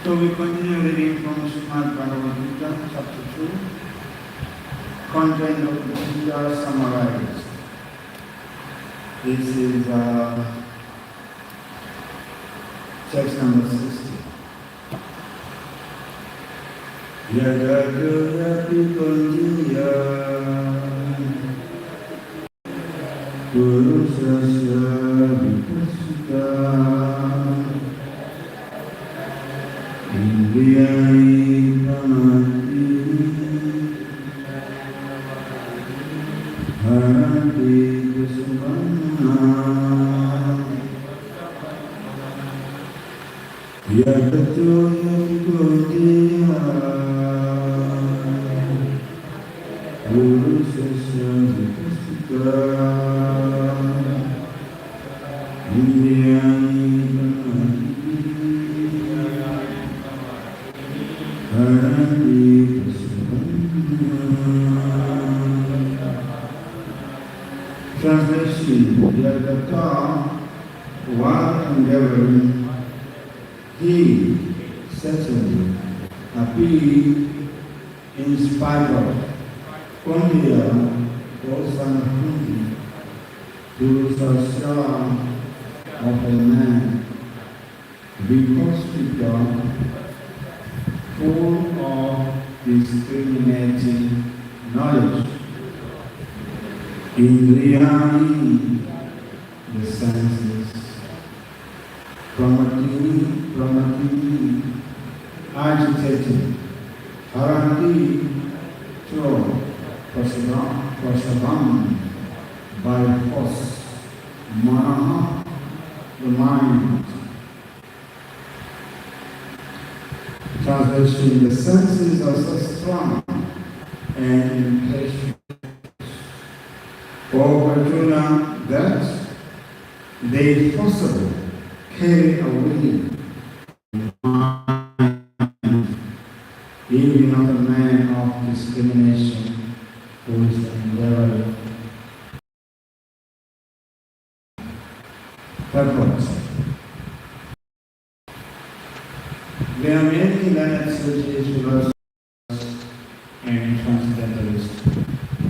So we continue reading from Srimad Bhagavad Gita, chapter 2, content of the Gita summarized. This is text number 60. Yadagyapi kunjiya Purusasya vipasita Indriyai pramati Haranti kusumana Yadato yapikodya Purusasya vipasita Indriyai Translation: Yadata, while endeavoring, he certainly appeared in spite of Kundya, O son of Kundi, to Sasra of a man, because he got full of discriminating knowledge. Indriyani, the senses, pramati, agitated, haranti, throw, prasadam, by force, manaha, the mind. Translation: the senses are so strong and impatient, O Arjuna, that they forcibly carry away the mind, even of a man of discrimination who is endeavoring. Purport. There are many learned sages, philosophers, and transcendentalists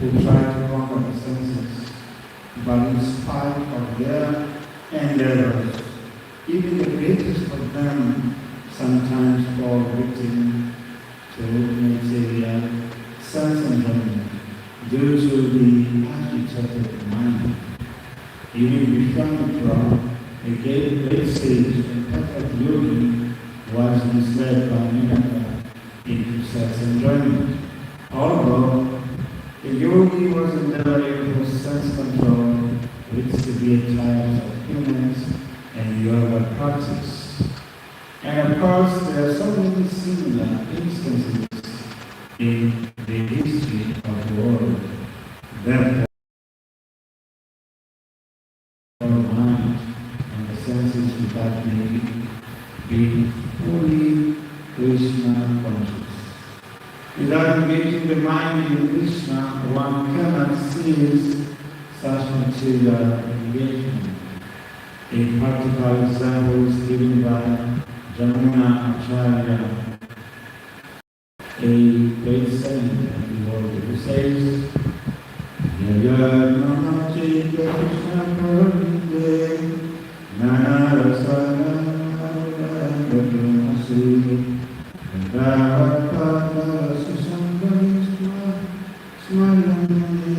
who try to conquer the senses, but in spite of their endeavors, even the greatest of them sometimes fall victim to material sense enjoyment due to the agitated mind. Even Vishwamitra, a great sage and perfect yogi, was misled by Minaka into sex enjoyment. Although the yogi was endeavoring for sense control with severe types of humans and yoga practice. And of course, there are so many similar instances in the history of the world. Therefore, the mind and the senses without making being fully Krishna conscious. Without engaging the mind in Krishna, one cannot cease such material engagement. A practical example is given by Jamuna Acharya, a great saint of the world, who says, Yaya Namachi Krishna Parvite Nana Rasana Namasu Bhavata Susambarisma Smarani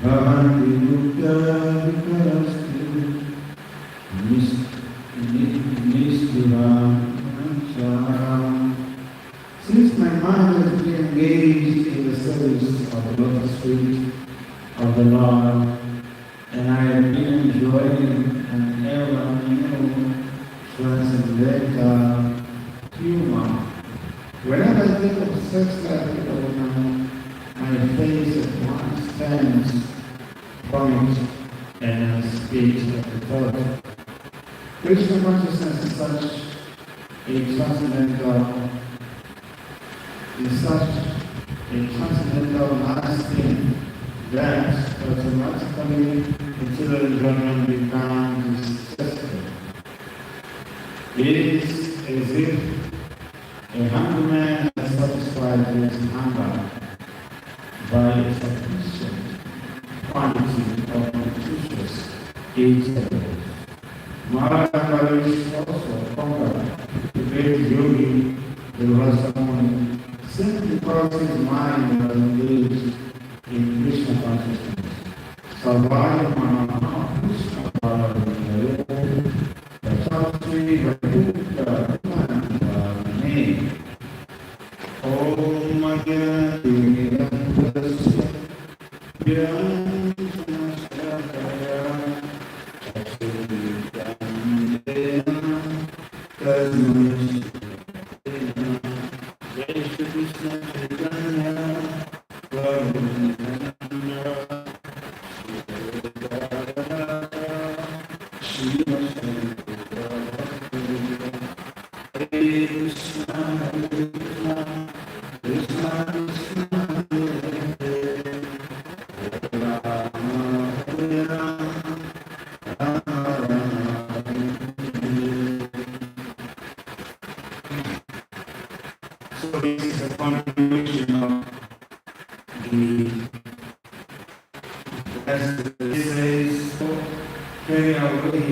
Bhavanti Mukta Vikarastu Nistivam Charam. Since my mind has been engaged in the service of the lotus feet of the Lord, and I have been enjoying an ever new transcendental humor. Whenever I think of sex life with a woman, my face at once turns from it and I speak of the thought. Krishna consciousness is such a transcendental nice thing that automatically material enjoyment becomes successful. It is as if A hungry man has satisfied his hunger by a sufficient quantity of nutritious eatables. Maharaj is also conquered the great yogi, the Rasamuni, simply because his mind was engaged in Krishna consciousness. Savaya Manaha Krishna Paramaya Vasatri Vaikuta Name Om Maya Dhyana So this is a continuation of the as it says, carry away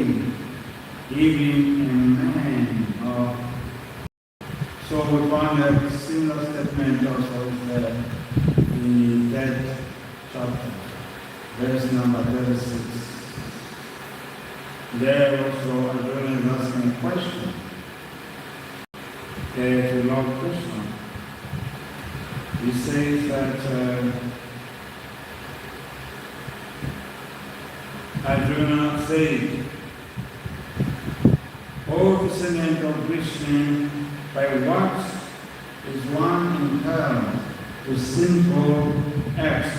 even a man of. So we find a similar statement also in that chapter, verse number 36. There also Arjuna is asking a question to Lord Krishna. He says that Arjuna said, O descendant of Krishna, by what is one impelled to sinful acts,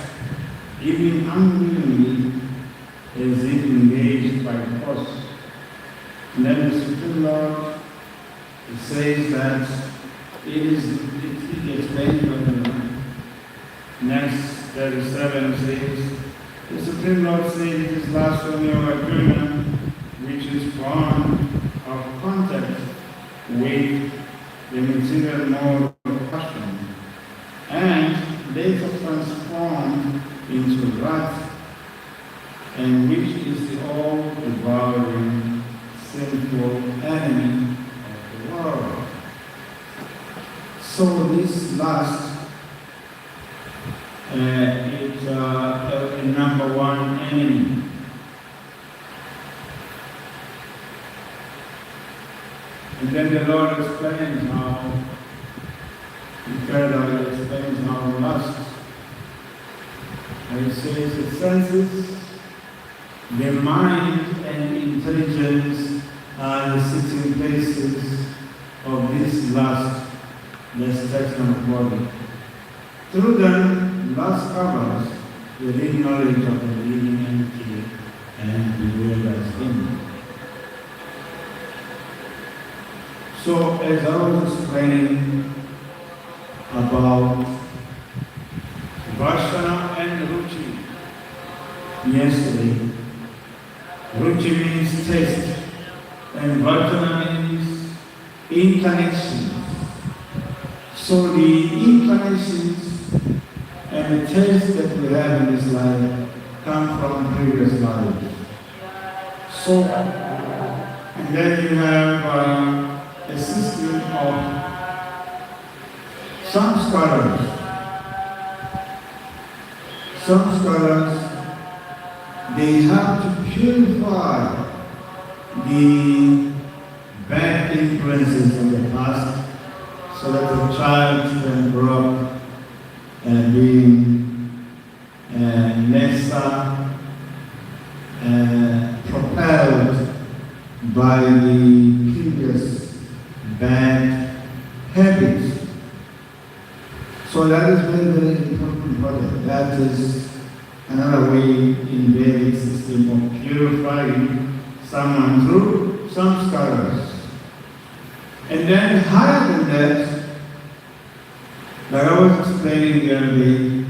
even unwillingly, is it engaged by force? And then the Supreme Lord says that it explains what the next 37 says, the Supreme Lord says it is blasphemy of Arjuna, which is born of contact with the material mode of passion, and later transformed into wrath, and which is the all-devouring, sinful enemy of the world. So this last is a number one enemy. And then the Lord explains how, further explains how lust. And it says the senses, the mind and intelligence are the sitting places of this lust, the spectrum of body. Through them, lust covers the real knowledge of the living entity and the world as him. So, as I was explaining about Vashana and Ruchi yesterday, Ruchi means taste, and Vashana means inclinations. So, the inclinations and the taste that we have in this life come from previous lives. So, and then you have a system of some scholars. Some scholars, they have to purify the bad influences of the past so that the child can grow up and being lesser propelled by the previous bad habits. So that is very, very important. That is another way in Vedic system of purifying someone through some scholars. And then higher than that, like I was explaining the other day,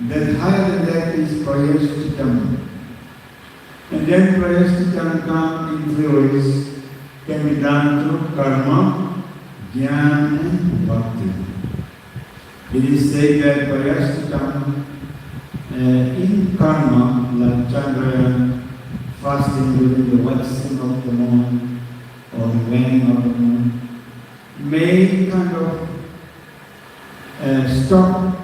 that higher than that is prayashchitam. And then prayashchitam comes in three ways. Can be done through karma, Jnana and Bhakti. It is said that for us to come in karma, like Chandra fasting during the waxing of the moon or the waning of the moon, may kind of stop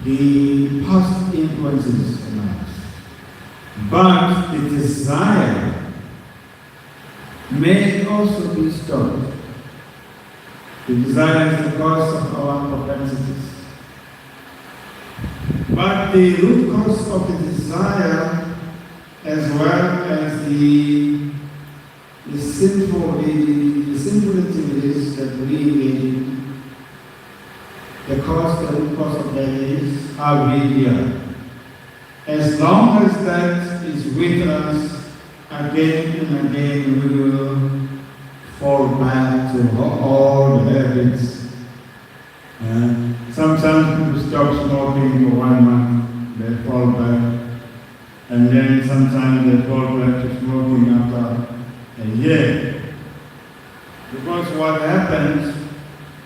the past influences in us. But the desire may also be stopped. The desire is the cause of our propensities. But the root cause of the desire, as well as the sinful activities that we engage in, the root cause of that is avidya. As long as that is with us, again and again we will fall back to all the habits. Sometimes people stop smoking for 1 month, they fall back. And then sometimes they fall back to smoking after a year. Because what happens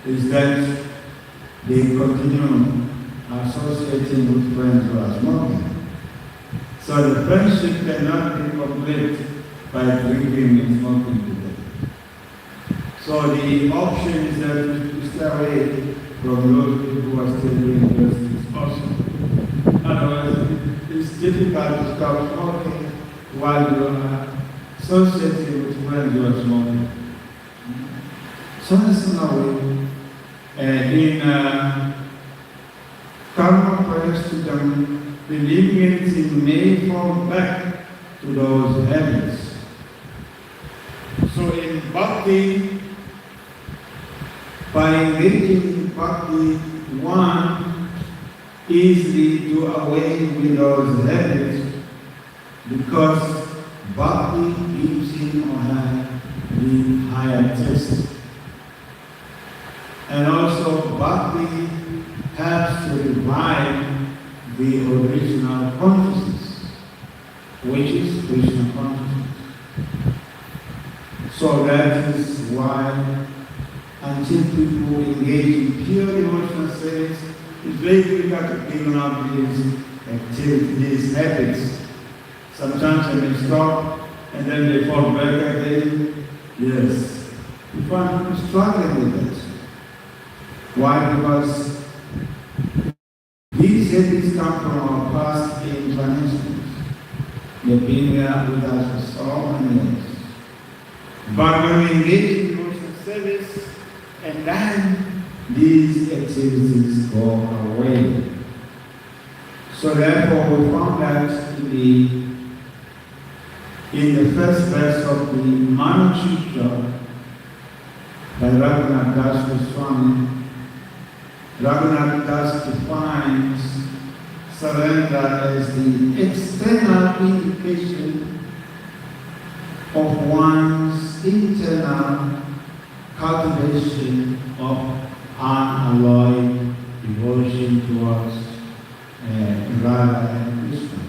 is that they continue associating with friends who are smoking. So the friendship cannot be complete by drinking and smoking together. So the option is that we stay away from those people who are still doing this possible. Otherwise, it's difficult to stop smoking while you are associating with friends who are smoking. So in a similar way, in karma prayastham, the leniency may fall back to those habits. So in bhakti, by engaging in bhakti, one easily do away with those habits because bhakti gives him or her the higher taste. And also bhakti helps to revive the original consciousness, which is Krishna consciousness. So that is why until people engage in pure devotional service, it's very difficult to give up these activities, these habits. Sometimes they may stop and then they fall back again. Yes. We find people struggling with it. Why? Because these habits come from our past incarnations. They've been there with us for so many years. But when we engage in devotional service, and then these activities go away. So therefore we found that in the first verse of the Manuchitra by Raghunath Das Swami, Raghunath Das defines surrender as the external indication of one's internal cultivation of unalloyed devotion towards Radha and Krishna.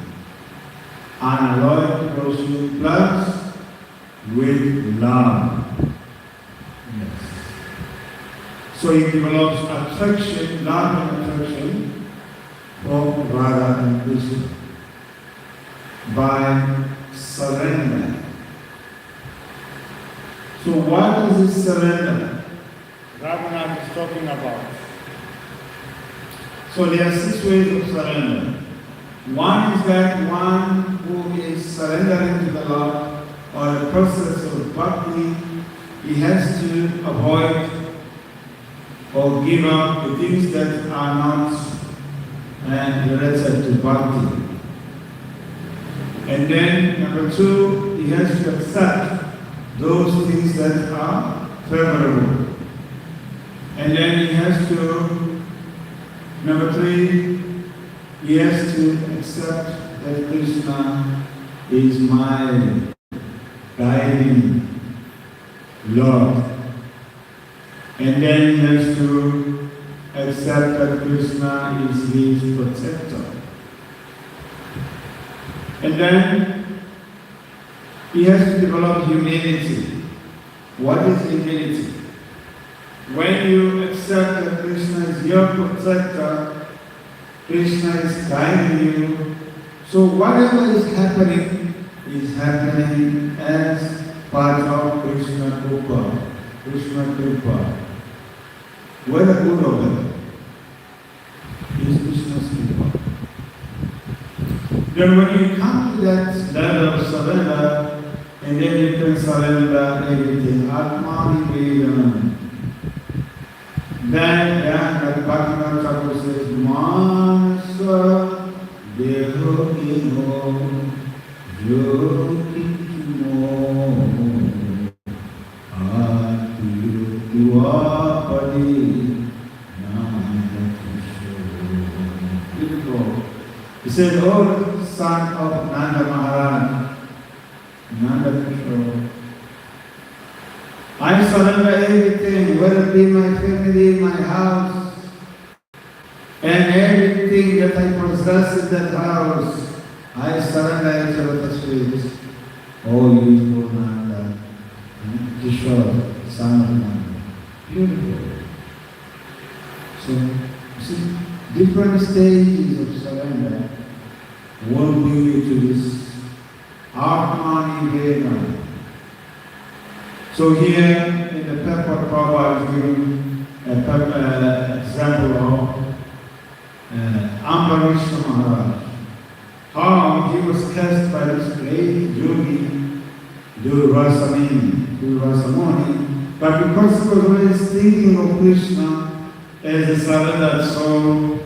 Unalloyed devotion plus with love. Yes. So it develops attraction, love and attraction for Radha and Krishna by surrender. So what is this surrender Raghunath is talking about? So there are 6 ways of surrender. One is that one who is surrendering to the Lord or the process of bhakti, he has to avoid or give up the things that are not related to bhakti. And then number 2, he has to accept those things that are favorable. And then he has to, number 3, he has to accept that Krishna is my guiding Lord. And then he has to accept that Krishna is his protector. And then he has to develop humility. What is humility? When you accept that Krishna is your protector, Krishna is guiding you, so whatever is happening as part of Krishna Kripa. Krishna Kripa. Whether good or bad, is Krishna's Kripa. Then when you come to that level of surrender, and then you can surrender everything, Atma Nivedana. Then, like Bhakti Thakur says, Manasa Deho Ino Yogitmo Ati Yuapadi Nanda Kishore. Beautiful. He said, oh son of Nanda Maharaj, Nanda Kishore, I surrender everything, whether it be my family, my house, and everything that I possess in that house, I surrender it to the streets. Oh, you Nanda, Kishore, son of Nanda. Beautiful. So, you see, different stages of surrender will bring you to this Atma Nivedana. So here in the purport Prabhupada is giving an example of Ambarish Maharaj. How he was cast by this great yogi, Rasamuni, but because he was always thinking of Krishna as a surrendered soul,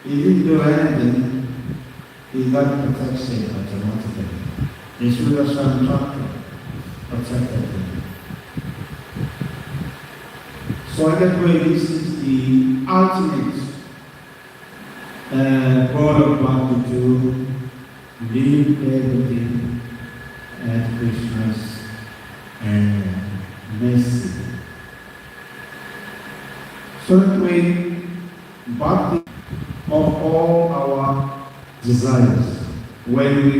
he didn't do anything. He got protection automatically. Yeshua Swami protected him. So that way, this is the ultimate goal of Bhakti, to leave everything at Krishna's mercy. So that way, Bhakti of all our desires, when we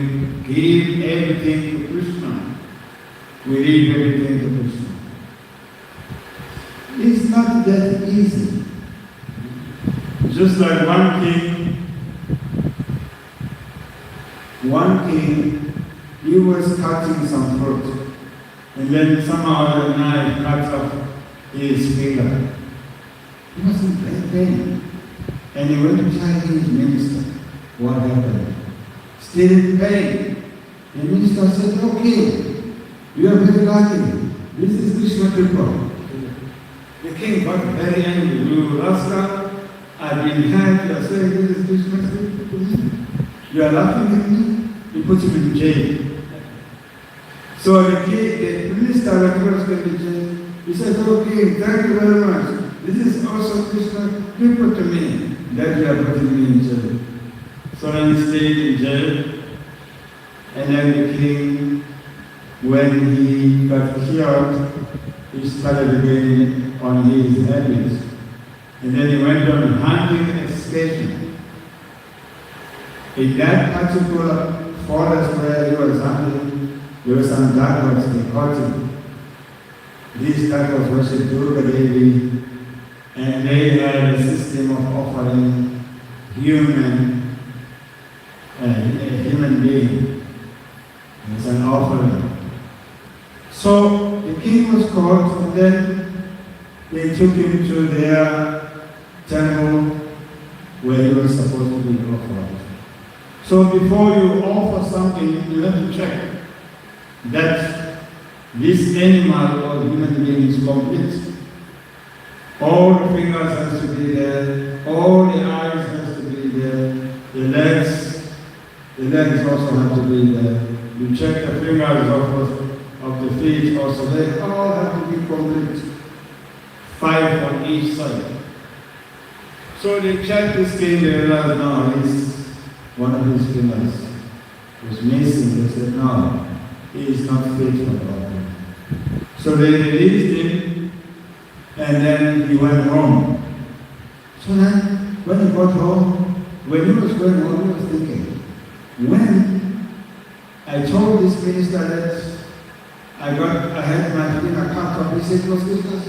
give everything to Krishna, we leave everything to Krishna. It's not that easy. Just like one king, he was cutting some fruit, and then somehow the knife cuts off his finger. He was in great pain. And he went to Chinese minister. What happened? Still in pain. The minister said, okay, you are very lucky. This is Krishna Kripa. The king got very angry. You rascal, I've been hanged. You are saying this is Krishna Kripa. You are laughing at me. He put him in jail. So the minister was going to jail. He said, okay, thank you very much. This is also Krishna Kripa to me that you are putting me in jail. So then he stayed in jail. And then the king, when he got killed, he started again on his habits. And then he went on a hunting excursion. In that particular forest where he was hunting, there were some jaguars, they caught him. These jaguars worship Durga Devi, and they had a system of offering a human being as an offering. So the king was caught, and then they took him to their temple where he was supposed to be offered. So before you offer something, you have to check that this animal or human being is complete. All the fingers has to be there, all the eyes has to be there, the legs also have to be there. You check the fingers of the feet also, they all have to be complete. 5 on each side. So they checked this king, they realized, no, one of his fingers was missing. They said, no, he is not fit for God. So they released him, and then he went home. So then, when he got home, when he was going home, he was thinking, when I told this minister that I had my finger cut off, he said, it was because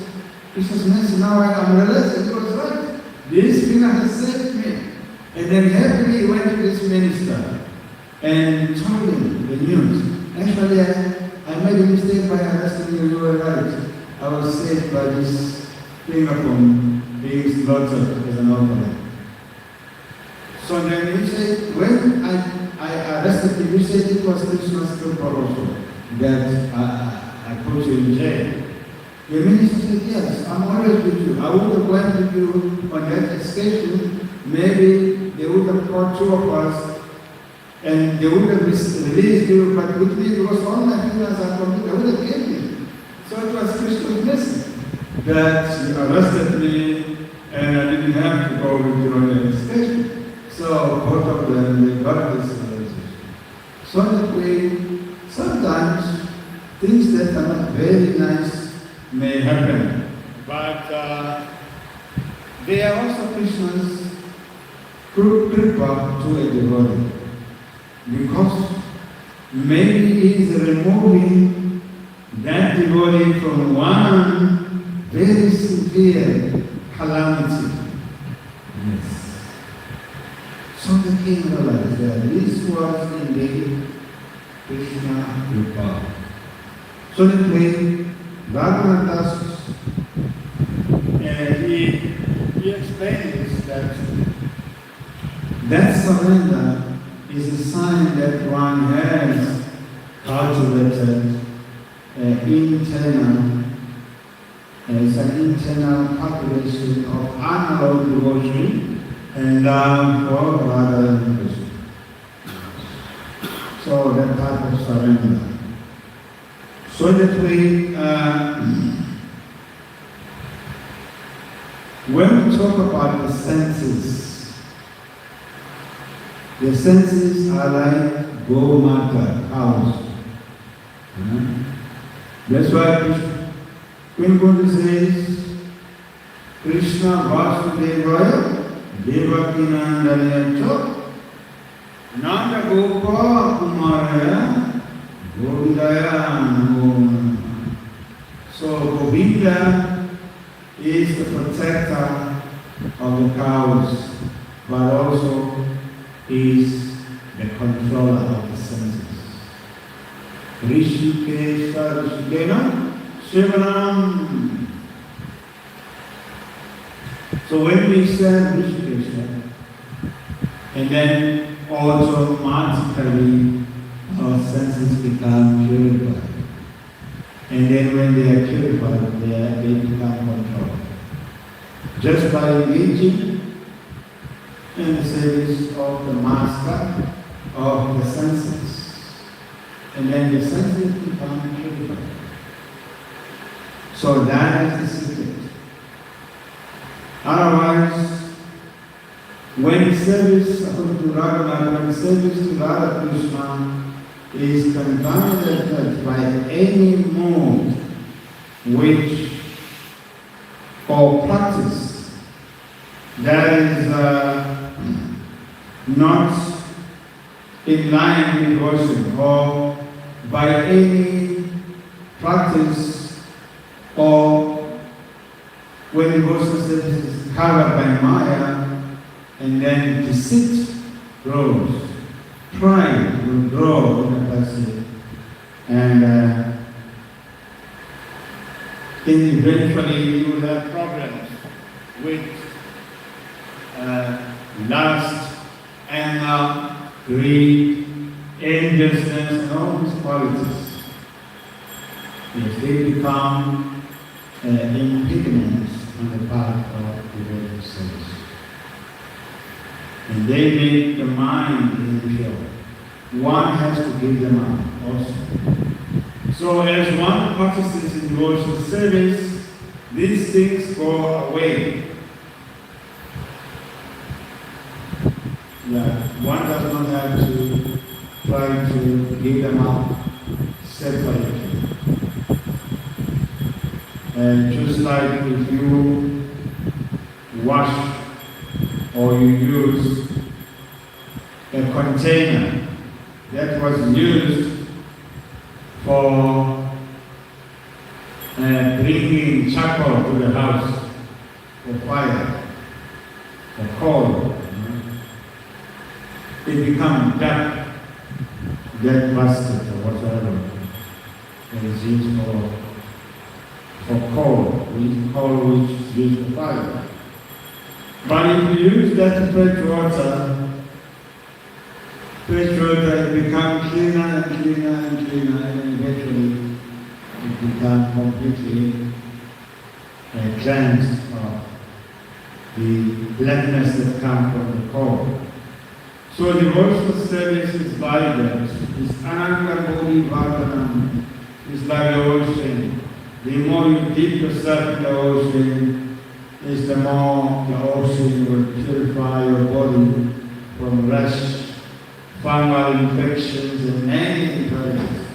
Krishna's message, now I'm realizing it was right. This Krishna has saved me. And then happily he went to this minister and told him the news. Actually, I made a mistake by arresting you, you were right. I was saved by this finger from being slaughtered as an offering. So then he said, when I arrested him, he said it was Krishna's temple also, that I put you in jail. The minister said, yes, I'm always with you. I would have went with you on that excursion. Maybe they would have caught two of us and they would have released you, but with me, because all my fingers are complete, they would have killed me. So it was Krishna's blessing that you arrested me and I didn't have to go with you on the excursion. So both of them, they got this realization. So that way, sometimes things that are not very nice may happen, but they are also Krishna's kripa to a devotee, because maybe he is removing that devotee from one very severe calamity. Yes. So the king realized that this was indeed Krishna kripa. So that way, Bhagavatas, he explained this, that surrender is a sign that one has cultivated it's an internal cultivation of unalloyed devotion and love for Radha and Krishna. So that type of surrender. So that we, when we talk about the senses are like Gomata, cows. That's why Queen Kunti says, Krishna Vasudevaya Devaki Nandanayacha Nanda Gopa Kumaraya Govindaya Namo. So Govinda is the protector of the cows, but also is the controller of the senses. Rishikesha Rishikena Shivanam. So when we say Rishikesha, and then automatically our senses become purified. And then when they are purified, they become controlled. Just by engaging in the service of the master of the senses. And then the senses become purified. So that is the secret. Otherwise, when service to Radha Krishna is contaminated by any mode which or practice that is not in line with devotion, or by any practice or when devotion service is covered by Maya, and then deceit grows, pride will grow in the person, and then eventually you will have problems with lust, anger, greed, enviousness, and all these qualities. Yes, they become impediments on the path of devoted service. And they make the mind impure. One has to give them up also. So as one practices in devotional service, these things go away. Yeah, one does not have to try to give them up separately. And just like if you wash or you use a container that was used for bringing charcoal to the house for fire, for coal. It becomes dark, dead basket or whatever. It is used for coal, which is used for fire. But if you use that fresh water, it becomes cleaner and cleaner and cleaner, and eventually it becomes completely cleansed of the blackness that comes from the coal. So the devotional service is like that. It's anangabodhi bhavanam. It's like the ocean. The more you dip yourself in the ocean, is the more the ocean will purify your body from rash, fungal infections, and any infections.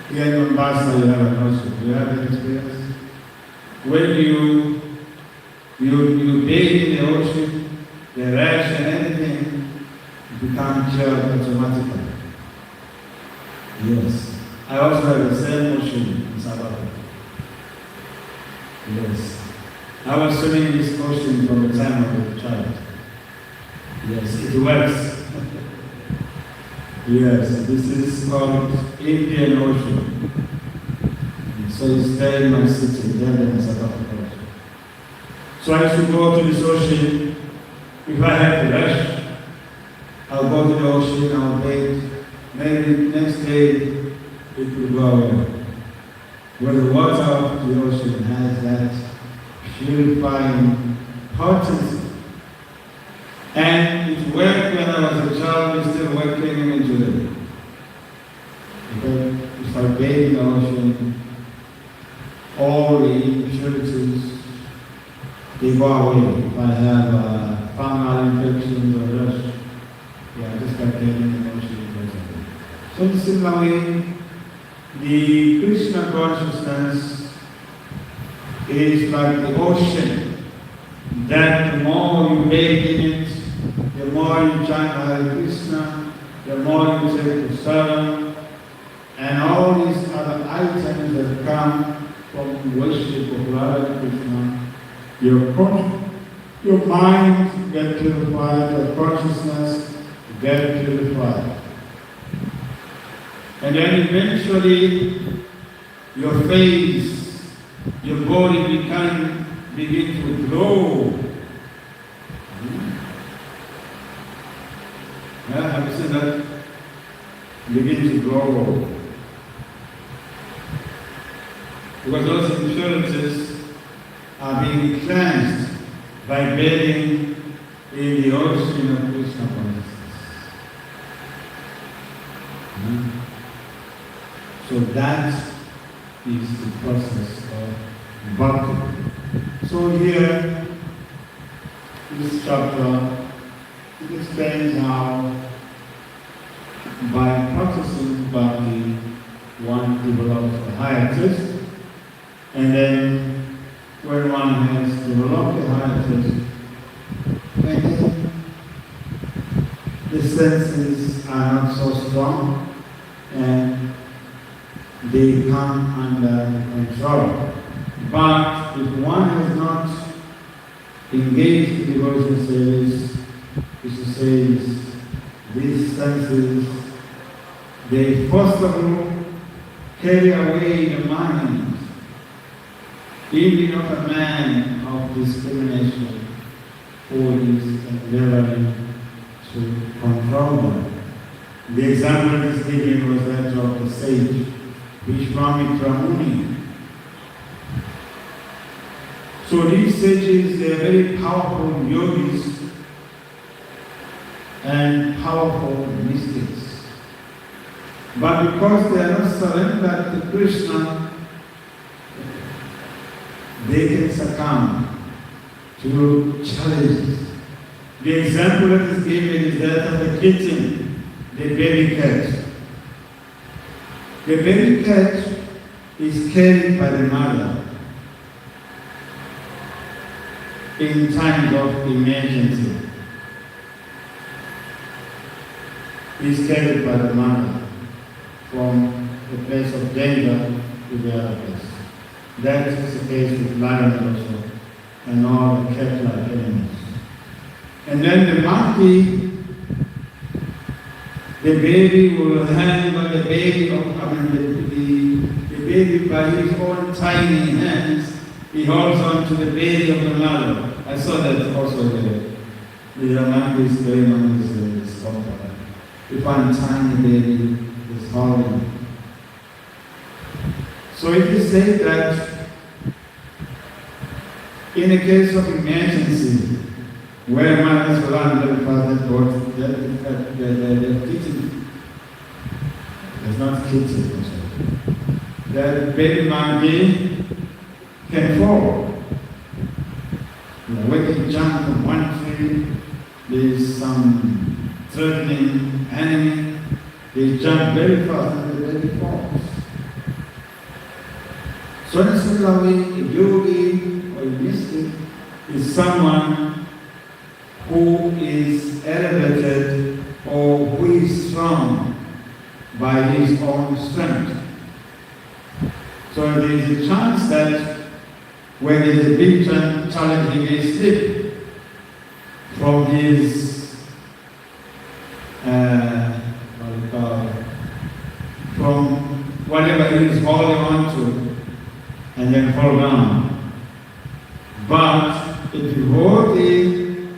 Here in Mombasa, you have an ocean. You have an experience? When you bathe in the ocean, the rash and anything become cured automatically. Yes. I also have the same ocean in South Africa. Yes. I was swimming in this ocean from the time I was a child. Yes, it works. Yes, this is called Indian Ocean. So it's there in my city, there in South Africa. So I used to go to this ocean. If I had to rush, I'll go to the ocean, I'll bathe. Maybe next day it will go away. Where the water of the ocean has that purifying potency. And it worked when I was a child, it's still working even today. Because if I bathe in the ocean, all the impurities, they go away. If I have fungal infections or rash, just by bathing in the ocean, it goes away. So in a similar way, the Krishna consciousness is like the ocean, that the more you bathe in it, the more you chant Hare Krishna, the more you take the sermon, and all these other items that come from worship of Radha Krishna, your mind gets purified, your consciousness gets purified. And then eventually, your face, your body begin to glow. Yeah, have you seen that? Begin to glow. Because those impurities are being cleansed by bathing in the ocean of Krishna consciousness. So that is the process of Bhakti. So here, this chapter, it explains how by practicing Bhakti, one develops a higher taste, and then when one has developed a higher taste, and the senses are not so strong, and they come under control. But if one has not engaged in devotional service, which says these senses, they first of all carry away the mind, even of a man of discrimination who is endeavoring to control them. The example that is given was that of the sage, Vishwamitra Muni. So these sages, they are very powerful yogis and powerful mystics. But because they are not surrendered to Krishna, they can succumb to challenges. The example that is given is that of the kitten, the baby cat. The baby cat is carried by the mother in times of emergency. Is carried by the mother from the place of danger to the other place. That is the case with lions also, and all the cat-like animals. And then the monkey, the baby will hang on the baby, the baby by his own tiny hands, he holds on to the baby of the mother. I saw that also there. The monkeys, very monkeys in this compound. If one tiny baby is holding. So if you say that in a case of emergency, where mothers will under the father brought the kitchen, there's not kitchen, that baby monkey can fall. When you jump from one tree, there's some threatening enemy, they jump very fast and the baby falls. So in a similar way, a yogi or a mystic is someone who is elevated or who is strong by his own strength. So there is a chance that when there is a big challenge, he may slip from his from whatever he is holding on to and then fall down. But if you hold it,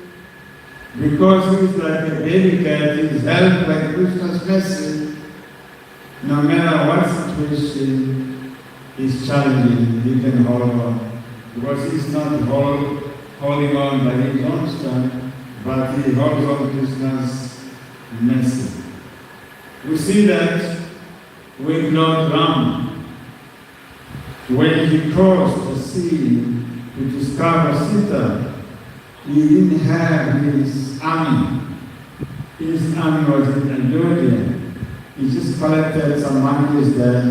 because he is like a baby cat, he is held by Krishna's message, no matter what situation is challenging, he can hold on. Because he is not holding on by his own strength, but he holds on to Krishna's message. We see that with Lord Ram, when he crossed the sea to discover Sita, he didn't have his army. His army was in Ayodhya. He just collected some monkeys there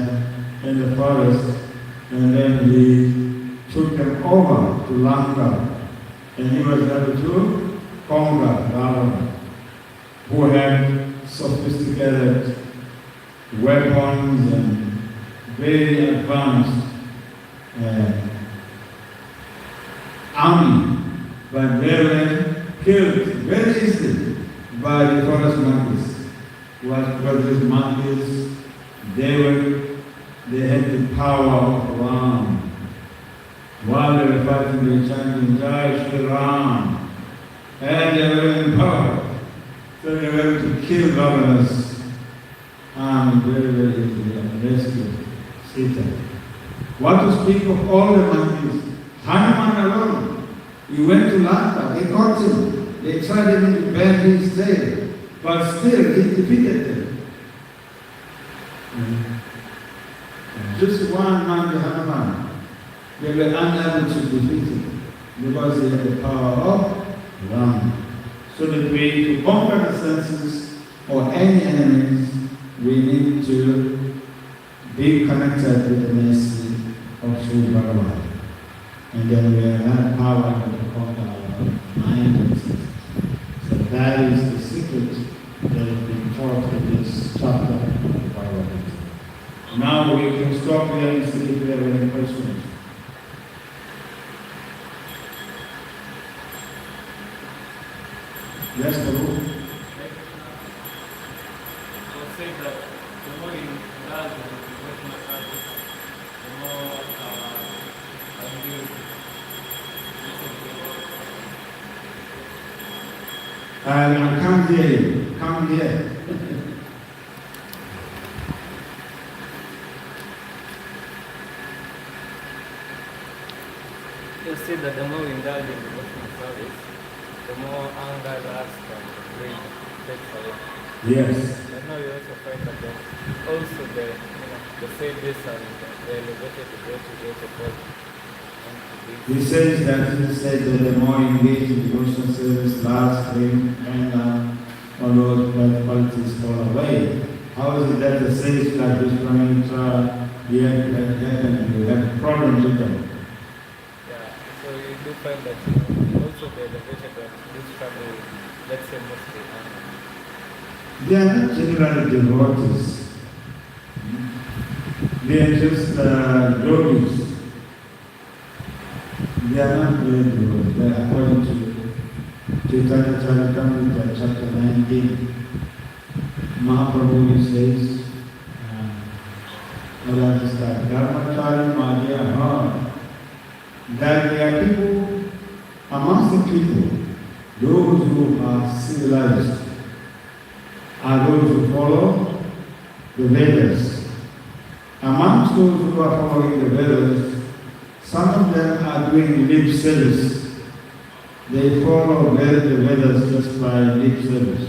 in the forest, and then he took them over to Lanka, and he was able to conquer Ravana, who had sophisticated weapons and very advanced army, but they were killed very easily by the forest monkeys. Because these monkeys, they had the power of Ram. While they were fighting, they were chanting Jai Shri Ram, and they were in power. So they were able to kill Ravana's army very, very easily and rescue Sita. What to speak of all the monkeys? Hanuman alone, he went to Lanka, they caught him, they tried even to bend his tail, but still he defeated them. Just one monkey, Hanuman, they were unable to defeat him because they had the power of Ram. So that we, to conquer the senses or any enemies, we need to be connected with the mercy of Sri Bhagavan. And then we have power to conquer our mind and senses. So that is the secret that has been taught in this chapter of Bhagavad Gita. Now we can stop here and see if we have any questions. Yes, Prabhu. I would say that the more you indulge in devotional practice, the more you listen to the Lord. I can't hear you. Come here. You see that the more we indulge in devotional service, the more anger, lust, and greed takes away. Yes. And now you also find that also the sages and the elevated the great of God. He says that the more you engage in devotional service, lust, greed, anger, all those bad qualities fall away. How is it that the sage like this Brahmitra, you have problems with them? Yeah, so you do find that also the elevated that this struggle, let's say mostly anger. They are not generally devotees. They are just yogis. They are not very good. They are according to Chaitanya Charitamrita, chapter 19. Mahaprabhu says, Dharmachari Madhya, that there are people, amongst the people, those who are civilized are those who follow the Vedas. Amongst those who are following the Vedas, some of them are doing lip service. They follow the Vedas just by lip service.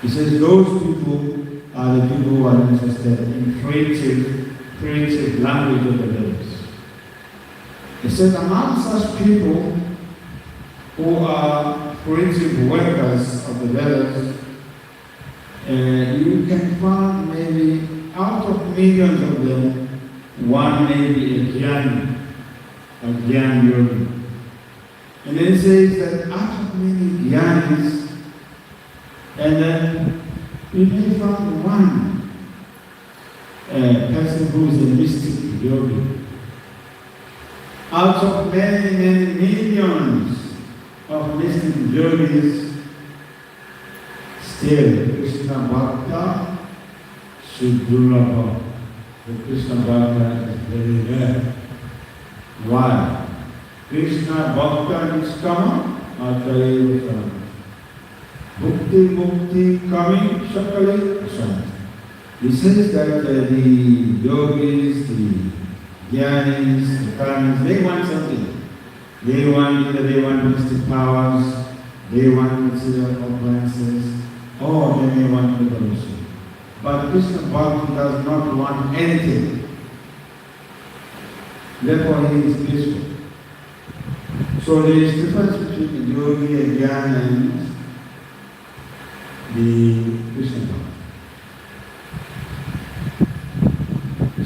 He says those people are the people who are interested in creative language of the Vedas. He says among such people who are creative workers of the Vedas, you can find maybe out of millions of them, one may be a Gyan yogi. And then it says that out of many Gyanis, and then we may find one person who is a mystic yogi. Out of many, many millions of mystic yogis, still Krishna Bhakta Sudurlabha. The Krishna Bhakta is very rare. Why? Krishna Bhakta is coming, Atayeva coming. Bhakti Mukti coming, Shakali Asant. He says that the yogis, the Gyanis, the Karmis, they want something. They want mystic powers, they want material appliances, or they may want liberation. But Krishna Bhakti does not want anything. Therefore he is peaceful. So there is difference between the yogi and Jnana and the Krishna Bhakti.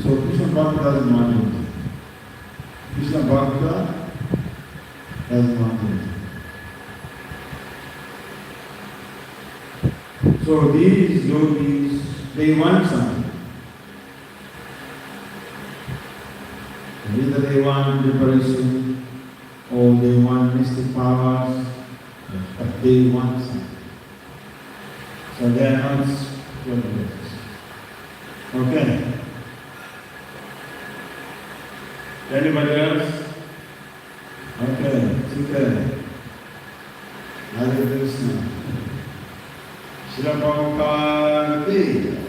So Krishna Bhakti doesn't want anything. Krishna Bhakti doesn't want anything. So these yogis, they want something. Either they want liberation or they want mystic powers, but they want something. So they are not spiritualists. Okay. Anybody else? Okay, sit there. Hare Krishna. Shri Prabhupada.